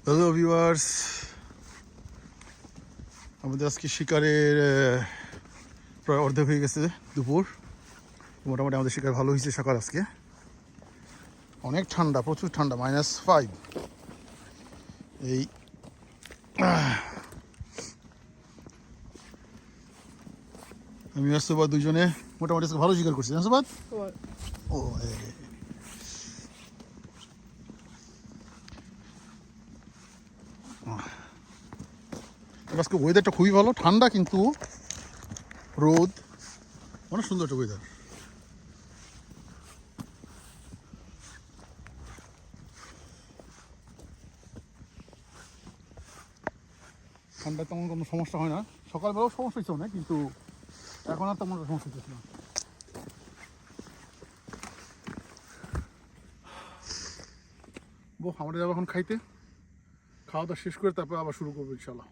Hello viewers, আমাদের আজকে শিকারের প্রায় অর্ধেক হয়ে গেছে। দুপুর মোটামুটি আমাদের শিকার ভালো হয়েছে। সকাল আজকে অনেক ঠান্ডা, প্রচুর ঠান্ডা, -5। এই আমি আসবাদ দুজনে মোটামুটি ভালো শিকার করছি। আসবাদ ও আজকে ওয়েদারটা খুবই ভালো, ঠান্ডা কিন্তু রোদ, অনেক সুন্দর একটা ওয়েদার। ঠান্ডায় তেমন কোনো সমস্যা হয় না, সকালবেলাও সমস্যা হচ্ছে না, কিন্তু এখন আর তেমন সমস্যা হচ্ছে না। আমরা যাবো এখন খাইতে, খাওয়া দাওয়া শেষ করে তারপর আবার শুরু করবো ইনশাল্লাহ।